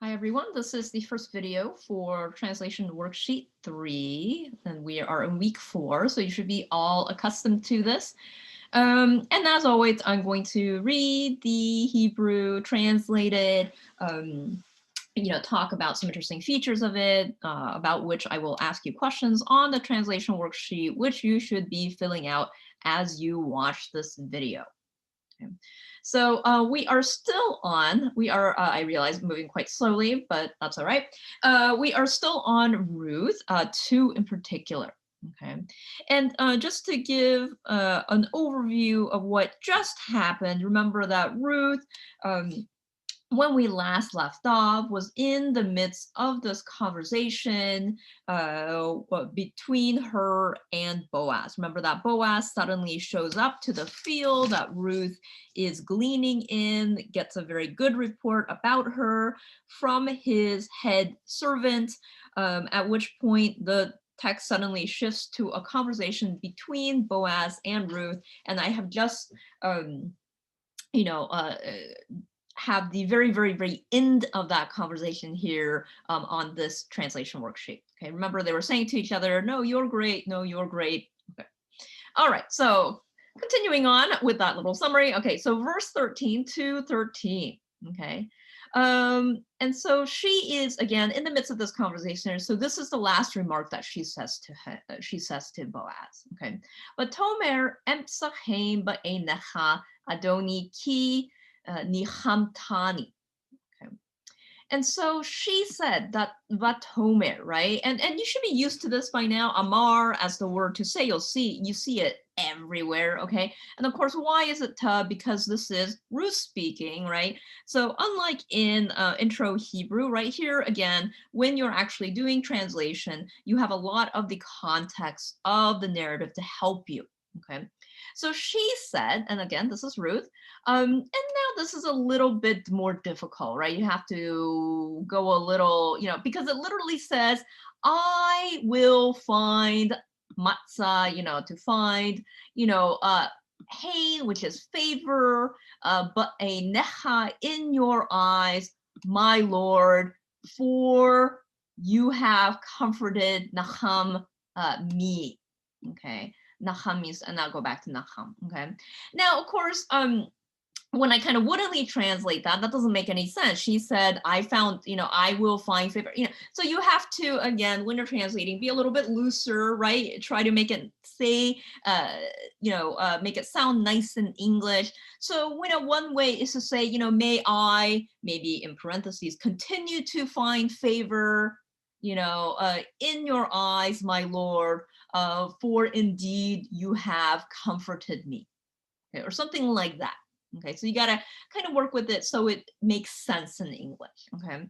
Hi everyone, this is the first video for translation worksheet 3, and we are in week 4, so you should be all accustomed to this. And as always, I'm going to read the Hebrew, translate it, talk about some interesting features of it, about which I will ask you questions on the translation worksheet, which you should be filling out as you watch this video. Okay. So we are still on, I realize, moving quite slowly, but that's all right. We are still on Ruth, 2 in particular. Okay, and just to give an overview of what just happened, remember that Ruth, when we last left off, was in the midst of this conversation between her and Boaz. Remember that Boaz suddenly shows up to the field that Ruth is gleaning in, gets a very good report about her from his head servant, at which point the text suddenly shifts to a conversation between Boaz and Ruth. And I have just, have the very, very, very end of that conversation here on this translation worksheet. Okay, remember they were saying to each other, no, you're great, no, you're great. Okay. All right, so continuing on with that little summary. Okay, so verse 13 to 13, okay. And so she is again in the midst of this conversation. So this is the last remark that she says to her, she says to Boaz. Okay, but Tomer emsachem ba'enecha Adoni ki nihamtani. Okay. And so she said that vatomer, right? And you should be used to this by now. Amar as the word to say, you see it everywhere, okay? And of course, why is it because this is Ruth speaking, right? So unlike in intro Hebrew, right here, again, when you're actually doing translation, you have a lot of the context of the narrative to help you, okay? So she said, and again, this is Ruth, and now this is a little bit more difficult, right? You have to go a little, because it literally says, I will find matzah, to find, hein, which is favor, but a necha in your eyes, my Lord, for you have comforted Nacham me. Okay. Nacham means, and I'll go back to Nacham. Okay. Now, of course, when I kind of wouldn't translate that, that doesn't make any sense. She said, I found, I will find favor, so you have to, again, when you're translating, be a little bit looser, right? Try to make it say, make it sound nice in English. So, one way is to say, may I, maybe in parentheses, continue to find favor, in your eyes, my Lord, for indeed you have comforted me, okay, or something like that. Okay, so you gotta kind of work with it so it makes sense in English, okay?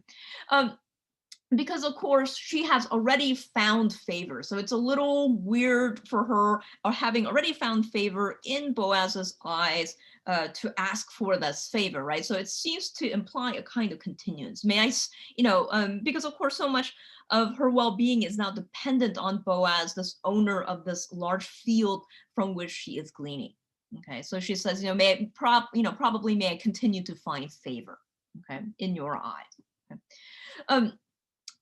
Because of course she has already found favor. So it's a little weird for her, or having already found favor in Boaz's eyes, to ask for this favor, right? So it seems to imply a kind of continuance. May I, because of course so much of her well-being is now dependent on Boaz, this owner of this large field from which she is gleaning. Okay, so she says, probably may I continue to find favor, okay, in your eyes. Okay.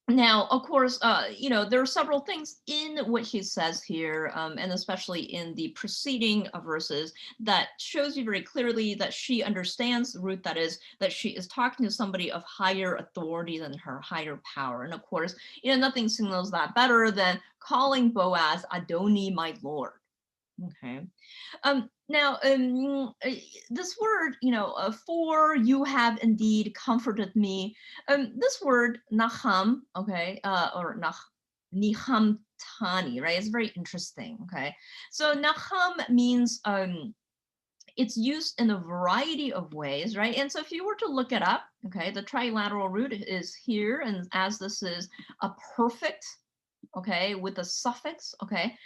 Now, of course, there are several things in what she says here, and especially in the preceding verses, that shows you very clearly that she understands Ruth, that is, that she is talking to somebody of higher authority than her, higher power. And of course, nothing signals that better than calling Boaz Adoni, my Lord. Okay. Now, this word, for you have indeed comforted me. This word, nacham, okay, or niham tani, right? It's very interesting. Okay. So nacham means, it's used in a variety of ways, right? And so if you were to look it up, okay, the trilateral root is here, and as this is a perfect, okay, with a suffix, okay,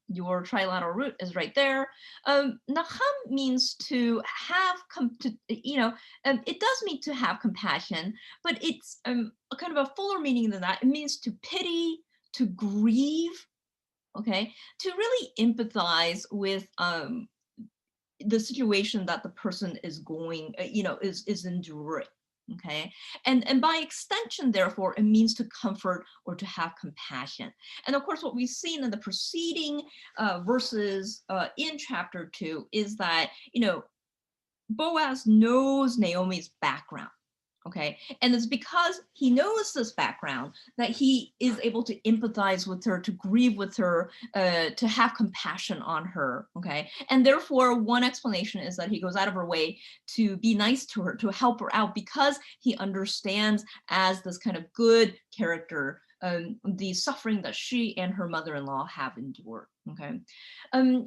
your trilateral root is right there. Nacham means to have, it does mean to have compassion, but it's a kind of a fuller meaning than that. It means to pity, to grieve, okay, to really empathize with the situation that the person is going, is enduring. Okay, and by extension, therefore, it means to comfort or to have compassion. And of course, what we've seen in the preceding verses in chapter 2 is that, Boaz knows Naomi's background. Okay, and it's because he knows this background that he is able to empathize with her, to grieve with her, to have compassion on her. Okay, and therefore, one explanation is that he goes out of her way to be nice to her, to help her out, because he understands, as this kind of good character, the suffering that she and her mother-in-law have endured. Okay,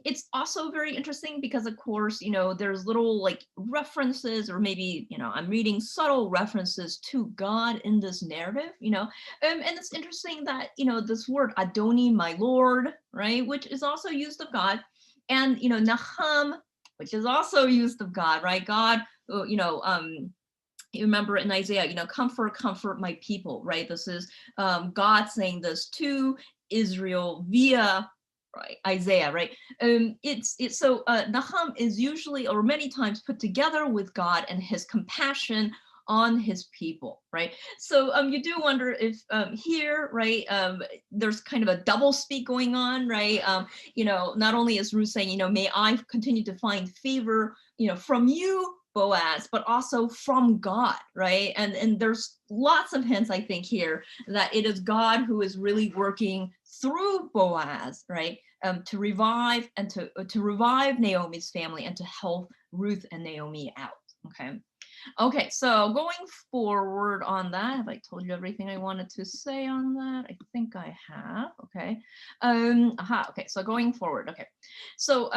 it's also very interesting because, of course, there's little like references, or maybe, I'm reading subtle references to God in this narrative, and it's interesting that, this word Adoni, my Lord, right, which is also used of God, and, Naham, which is also used of God, right? God, you remember in Isaiah, comfort, comfort my people, right? This is God saying this to Israel via, right, Isaiah, right? It's so Nahum is usually, or many times, put together with God and his compassion on his people, right? So you do wonder if here, right, there's kind of a double speak going on, right? Not only is Ruth saying, may I continue to find favor, from you, Boaz, but also from God, right? And there's lots of hints, I think, here that it is God who is really working through Boaz, right, to revive and to revive Naomi's family and to help Ruth and Naomi out. Okay. Okay, so going forward on that, have I told you everything I wanted to say on that? I think I have. Okay. Okay, so going forward. Okay. So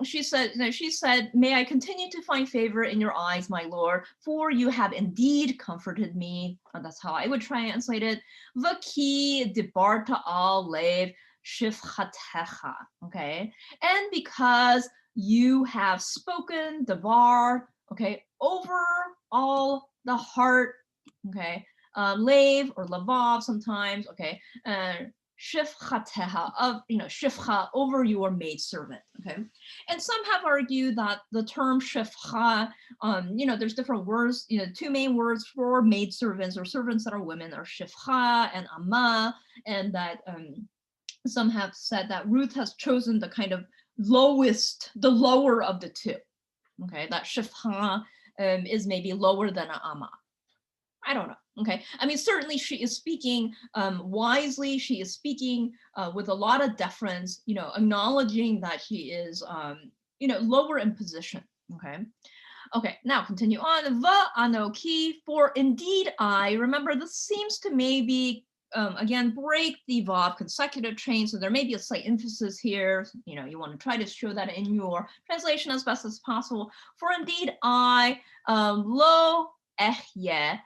she said, may I continue to find favor in your eyes, my Lord, for you have indeed comforted me. That's how I would translate it. Vaki dibarta al lev shifchatecha. Okay. And because you have spoken, devar, okay, over all the heart, okay, lave or lavav sometimes, okay, shifchateha, of, shifcha, over your maidservant, okay. And some have argued that the term shifcha, there's different words, two main words for maidservants or servants that are women are shifcha and amma, and that some have said that Ruth has chosen the kind of the lower of the two. Okay, that shifcha is maybe lower than an amma. I don't know. Okay, I mean, certainly she is speaking wisely. She is speaking with a lot of deference, acknowledging that she is, lower in position. Okay. Okay, now continue on. Va anoki, for indeed I. Remember, this seems to maybe again break the vav consecutive chain, so there may be a slight emphasis here. You want to try to show that in your translation as best as possible. For indeed I, lo ehye.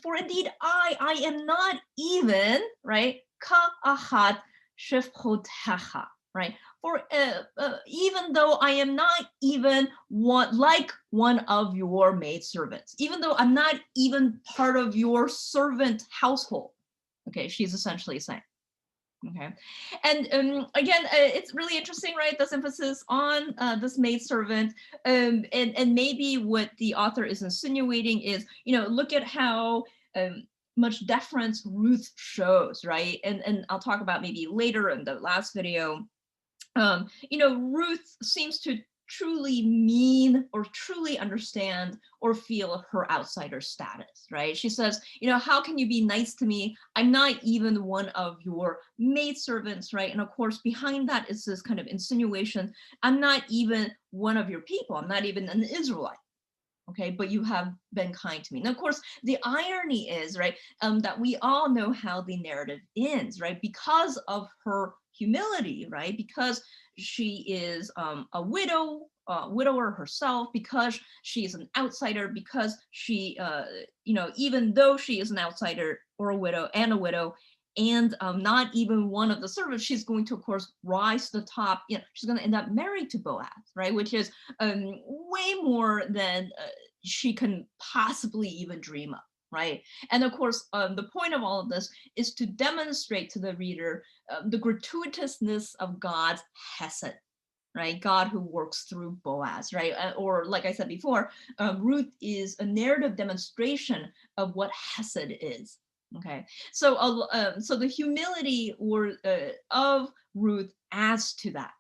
For indeed I am not even, right, ka ahat shifchotecha, right? For even though I am not even like one of your maidservants, even though I'm not even part of your servant household. Okay, she's essentially saying. Okay, and again, it's really interesting, right? This emphasis on this maidservant, and maybe what the author is insinuating is, look at how much deference Ruth shows, right? And I'll talk about maybe later in the last video. Ruth seems to truly mean or truly understand or feel her outsider status, right? She says, how can you be nice to me? I'm not even one of your maidservants, right? And of course, behind that is this kind of insinuation, I'm not even one of your people. I'm not even an Israelite. Okay, but you have been kind to me. Now, of course, the irony is, right, that we all know how the narrative ends, right? Because of her humility, right? Because she is a widower herself, because she is an outsider, because she, even though she is an outsider or a widow, and not even one of the servants, she's going to, of course, rise to the top. She's going to end up married to Boaz, right? Which is way more than she can possibly even dream of, right? And of course, the point of all of this is to demonstrate to the reader the gratuitousness of God's hesed, right? God who works through Boaz, right? Or like I said before, Ruth is a narrative demonstration of what Hesed is. Okay, so so the humility of Ruth adds to that.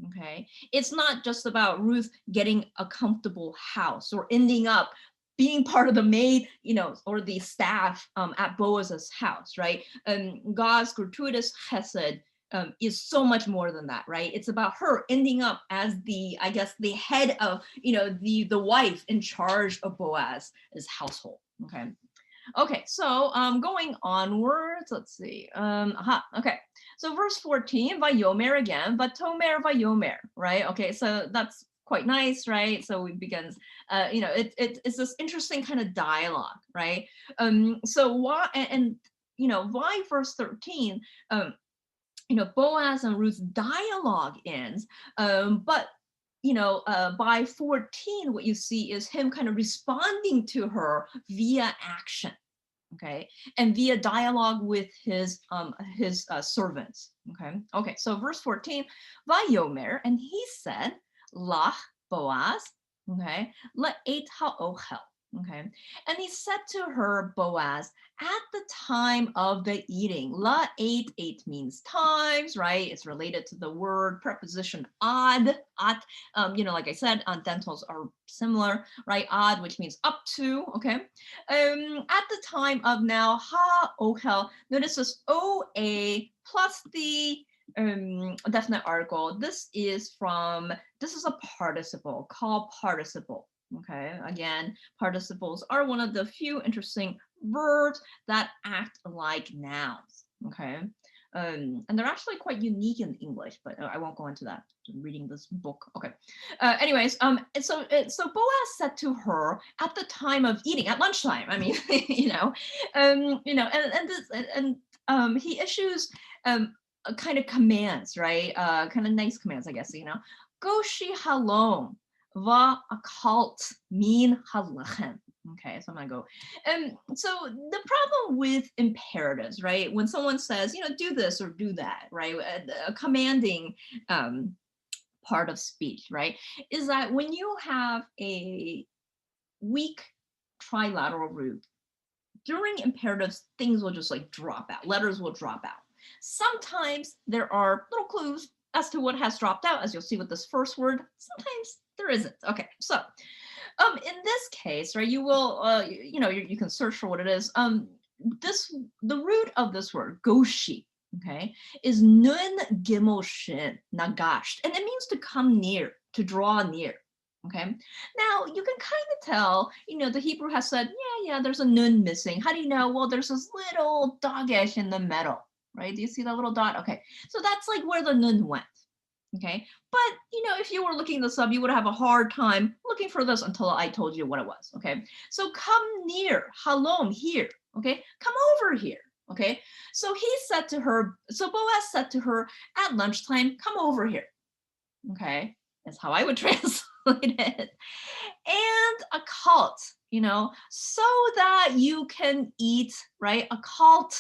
Okay, it's not just about Ruth getting a comfortable house or ending up being part of the maid, or the staff at Boaz's house, right? God's gratuitous chesed is so much more than that, right? It's about her ending up as I guess, the head of, the wife in charge of Boaz's household. Okay. Okay, so going onwards, let's see. Okay, so verse 14, Vayomer again, Vatomer Vayomer, right? Okay, so that's quite nice, right? So it begins, it's this interesting kind of dialogue, right? So why, why verse 13, Boaz and Ruth's dialogue ends, but by 14, what you see is him kind of responding to her via action, okay, and via dialogue with his servants. Okay, so verse 14, Vayomer, and he said, Lach Boaz, okay, la'et ha'ochel. Okay, and he said to her, Boaz, at the time of the eating. Eight means times, right? It's related to the word preposition ad. At, like I said, dentals are similar, right? Ad, which means up to, okay? At the time of now, ha ochel. Notice this OA plus the definite article. This is a participle called participle. Okay, again, participles are one of the few interesting verbs that act like nouns. Okay, and they're actually quite unique in English, but I won't go into that. I'm reading this book. Okay. Anyways, so Boaz said to her at the time of eating, at lunchtime. I mean, and he issues kind of commands, right? Kind of nice commands, I guess. Go she halom va akalt min halechem. Okay, so I'm gonna go. So the problem with imperatives, right? When someone says, do this or do that, right? A commanding part of speech, right? Is that when you have a weak trilateral root, during imperatives, things will just like drop out. Letters will drop out. Sometimes there are little clues as to what has dropped out, as you'll see with this first word. Sometimes there isn't. Okay, so in this case, right, you will, you can search for what it is. The root of this word, goshi, okay, is nun gimel shin, nagashed, and it means to come near, to draw near. Okay, now you can kind of tell, the Hebrew has said, yeah, there's a nun missing. How do you know? Well, there's this little dagesh in the middle, right? Do you see that little dot? Okay, so that's like where the nun went. Okay, but if you were looking this up, you would have a hard time looking for this until I told you what it was. Okay, so come near, halom, here. Okay, come over here. Okay, so Boaz said to her at lunchtime, come over here. Okay, that's how I would translate it. And a cult, so that you can eat, right? A cult,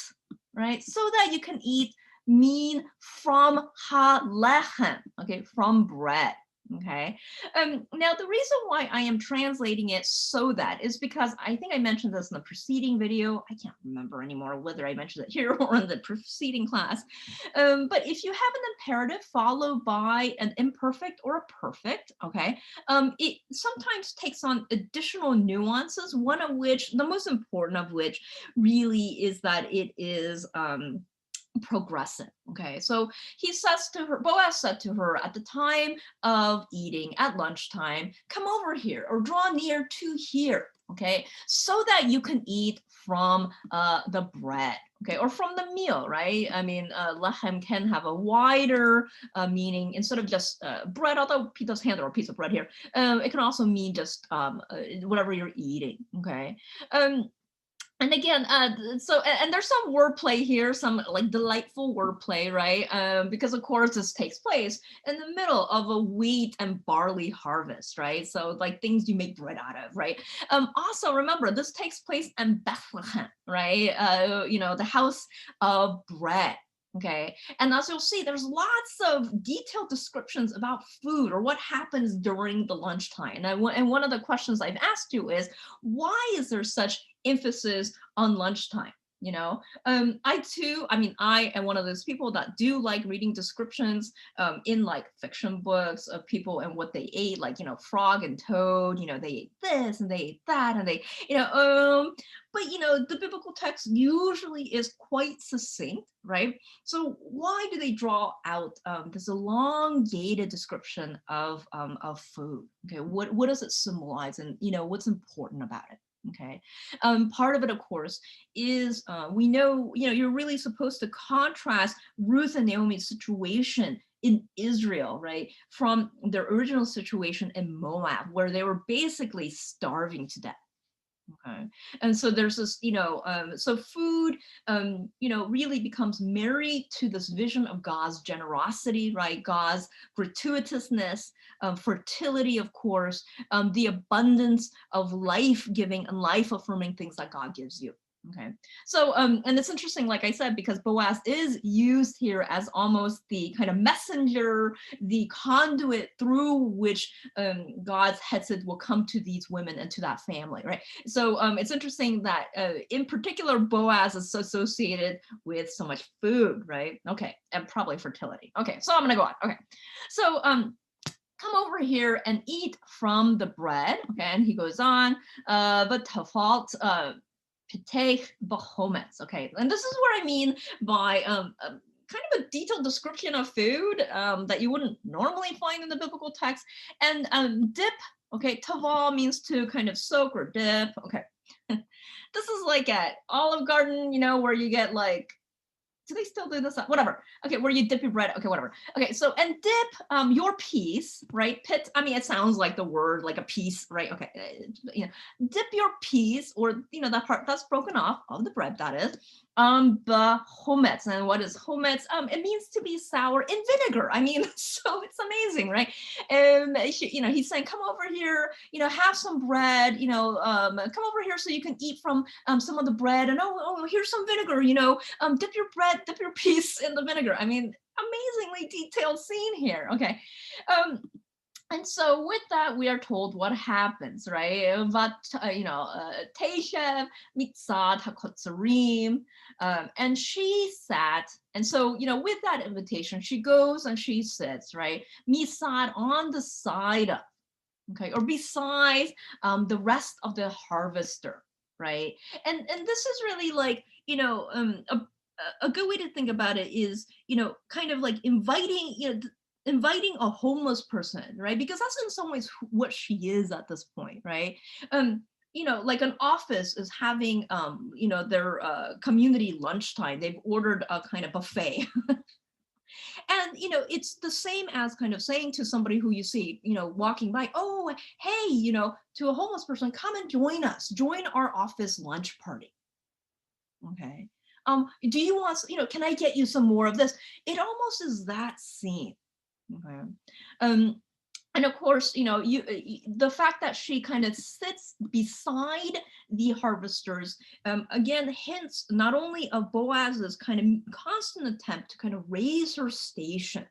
right? So that you can eat mean from ha-lechem, okay, from bread. Okay. Now the reason why I am translating it so that is because I think I mentioned this in the preceding video. I can't remember anymore whether I mentioned it here or in the preceding class. But if you have an imperative followed by an imperfect or a perfect, okay, it sometimes takes on additional nuances. One of which, the most important of which, really is that it is progressive. Okay, so Boaz said to her at the time of eating at lunchtime, come over here or draw near to here. Okay, so that you can eat from the bread. Okay, or from the meal, right? I mean, lechem can have a wider meaning instead of just bread, although Peter's hand or a piece of bread here. It can also mean just whatever you're eating. Okay. And again, and there's some wordplay here, some like delightful wordplay, right? Because of course this takes place in the middle of a wheat and barley harvest, right? So like things you make bread out of, right? Also remember, this takes place in Bethlehem, right? The house of bread. Okay, and as you'll see, there's lots of detailed descriptions about food or what happens during the lunchtime. And one of the questions I've asked you is, why is there such emphasis on lunchtime? You know, I too, I mean, I am one of those people that do like reading descriptions in like fiction books of people and what they ate, like, Frog and Toad, they ate this and they ate that, and they, but the biblical text usually is quite succinct, right? So why do they draw out this elongated description of food? Okay, what does it symbolize, and what's important about it? Okay, part of it, of course, is we know you're really supposed to contrast Ruth and Naomi's situation in Israel, right, from their original situation in Moab, where they were basically starving to death. Okay. And so there's this, so food, really becomes married to this vision of God's generosity, right? God's gratuitousness, fertility, of course, the abundance of life-giving and life-affirming things that God gives you. Okay, so and it's interesting, like I said, because Boaz is used here as almost the kind of messenger, the conduit through which God's hesed will come to these women and to that family, right? So it's interesting that in particular Boaz is associated with so much food, right? Okay, and probably fertility. Okay, so I'm gonna go on. Okay, so come over here and eat from the bread. Okay, and he goes on, but tafalt pitech bahometz. Okay, and this is what I mean by kind of a detailed description of food that you wouldn't normally find in the biblical text. And dip, okay, taval means to kind of soak or dip. Okay, this is like at Olive Garden, where you get like, do they still do this? Whatever. Okay, where you dip your bread. Okay, whatever. Okay, so and dip your piece, right? Pit. I mean, it sounds like the word like a piece, right? Okay, dip your piece, or that part that's broken off of the bread, that is, the chometz. And what is chometz? It means to be sour in vinegar. I mean, so it's amazing, right? He's saying, come over here, have some bread, come over here so you can eat from some of the bread, and oh, here's some vinegar, dip your bread, dip your piece in the vinegar. I mean, amazingly detailed scene here. Okay. And so with that, we are told what happens, right? Teishev mitzad hakotzarim, and she sat. And so, with that invitation, she goes and she sits, right? Misad on the side of, okay, or beside the rest of the harvester, right? And this is really like, a good way to think about it is, kind of like inviting a homeless person, right? Because that's in some ways what she is at this point, right? Like an office is having, their community lunchtime. They've ordered a kind of buffet. And it's the same as kind of saying to somebody who you see walking by, oh, hey, to a homeless person, come and join us, join our office lunch party. Okay, do you want, can I get you some more of this? It almost is that scene. Okay, and of course, the fact that she kind of sits beside the harvesters, again, hints not only of Boaz's kind of constant attempt to kind of raise her station.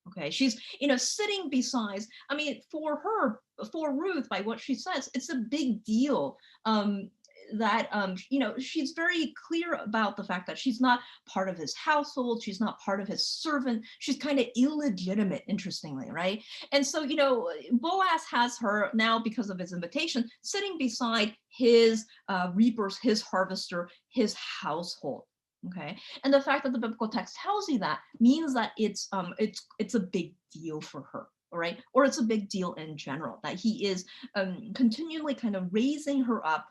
Okay, she's, sitting beside, I mean, for Ruth, by what she says, it's a big deal. That she's very clear about the fact that she's not part of his household, she's not part of his servant, she's kind of illegitimate, interestingly, right? And so Boaz has her now, because of his invitation, sitting beside his reapers, his harvester, his household. Okay, and the fact that the biblical text tells you that means that it's a big deal for her, right? Or it's a big deal in general, that he is continually kind of raising her up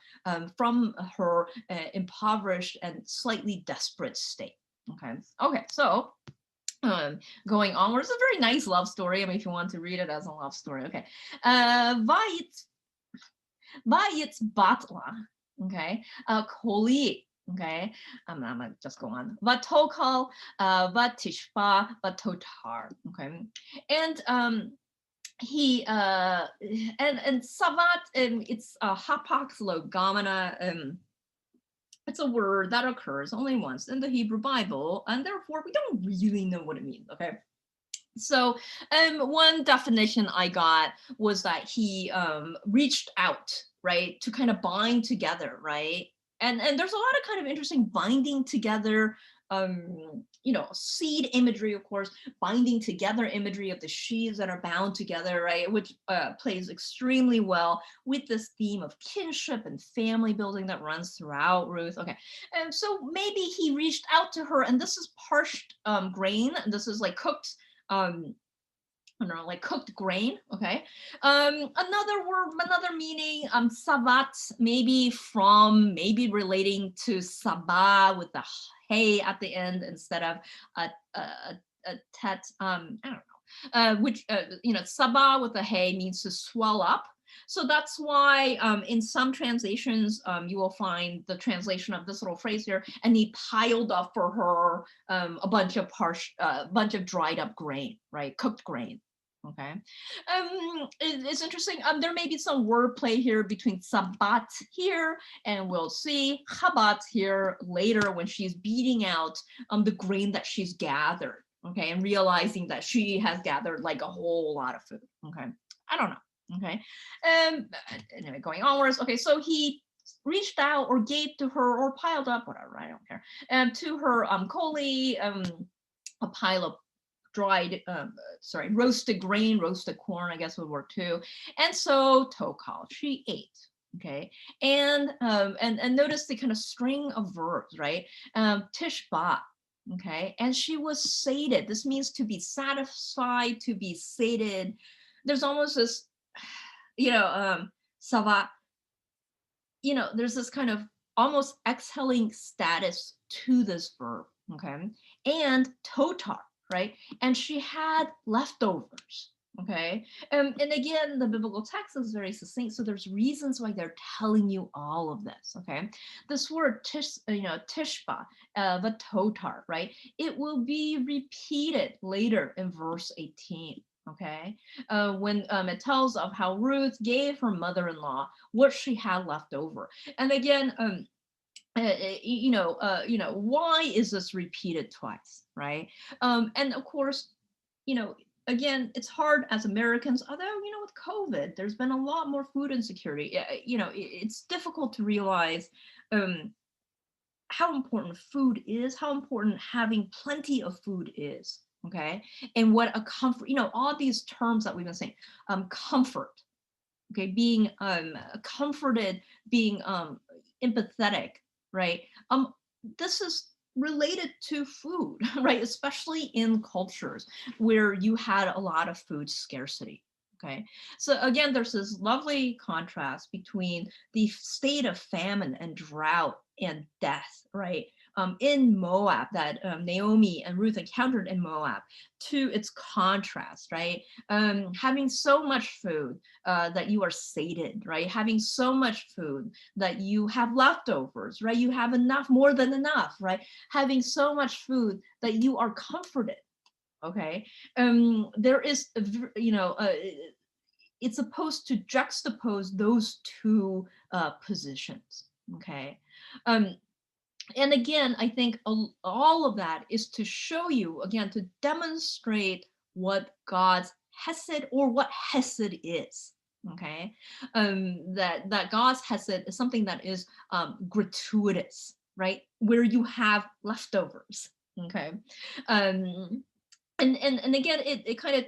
from her impoverished and slightly desperate state. Okay, so going onward, it's a very nice love story. I mean, if you want to read it as a love story. Okay, Vayitz Batla, okay, Koli. Okay, I'm gonna just go on. Vatokal, Vatishpa, Vatotar. Okay, and he and Savat, it's Hapax Logomena, It's a word that occurs only once in the Hebrew Bible, and therefore we don't really know what it means, okay? So one definition I got was that he reached out, right, to kind of bind together, right? And there's a lot of kind of interesting binding together, seed imagery, of course, binding together imagery of the sheaves that are bound together, right, which plays extremely well with this theme of kinship and family building that runs throughout Ruth. Okay, and so maybe he reached out to her, and this is parched grain, and this is like cooked I don't know, like cooked grain. Okay. Another word, another meaning, sabat, maybe relating to sabah with the hey at the end instead of a tet, I don't know, which, sabah with the hey means to swell up. So that's why in some translations, you will find the translation of this little phrase here, and he piled up for her a bunch of bunch of dried up grain, right? Cooked grain. Okay. It's interesting. There may be some wordplay here between sabat here, and we'll see chabat here later when she's beating out the grain that she's gathered. Okay, and realizing that she has gathered like a whole lot of food. Okay, I don't know. Okay, anyway, going onwards. Okay, so he reached out or gave to her or piled up, whatever, I don't care, to her koli, a pile of roasted grain, roasted corn, I guess would work too. And so tokal, she ate. Okay, and notice the kind of string of verbs, right? Tishba, okay, and she was sated. This means to be satisfied, to be sated. There's almost this, sava, there's this kind of almost exhaling status to this verb, okay? And totar, right? And she had leftovers, okay? And again, the biblical text is very succinct, so there's reasons why they're telling you all of this, okay? This word tishba, the totar, right? It will be repeated later in verse 18. Okay, when it tells of how Ruth gave her mother-in-law what she had left over, and again, why is this repeated twice, right? And of course, again, it's hard as Americans, although, with COVID, there's been a lot more food insecurity. It's difficult to realize how important food is, how important having plenty of food is, okay? And what a comfort, all these terms that we've been saying, comfort, okay, being comforted, being empathetic, right? This is related to food, right? Especially in cultures where you had a lot of food scarcity. Okay, so again, there's this lovely contrast between the state of famine and drought and death, right? In Moab, that Naomi and Ruth encountered in Moab, to its contrast, right? Having so much food that you are sated, right? Having so much food that you have leftovers, right? You have enough, more than enough, right? Having so much food that you are comforted, okay? There is, it's supposed to juxtapose those two positions, okay? And again, I think all of that is to show you, again, to demonstrate what God's hesed, or what hesed is, okay? That God's hesed is something that is gratuitous, right? Where you have leftovers, okay? And again, it kind of,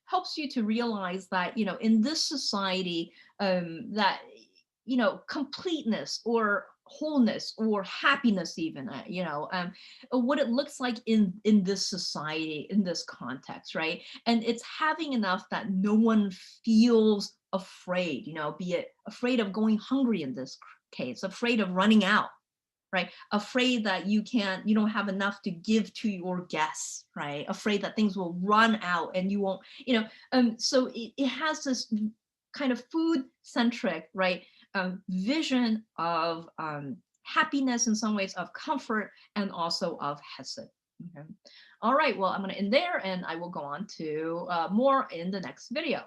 helps you to realize that, in this society, that, completeness or wholeness or happiness even, what it looks like in this society, in this context, right? And it's having enough that no one feels afraid, be it afraid of going hungry in this case, afraid of running out, right? Afraid that you don't have enough to give to your guests, right? Afraid that things will run out and you won't, so it has this kind of food centric, right? Vision of happiness, in some ways of comfort, and also of hesed. Okay. All right, well, I'm going to end there, and I will go on to more in the next video.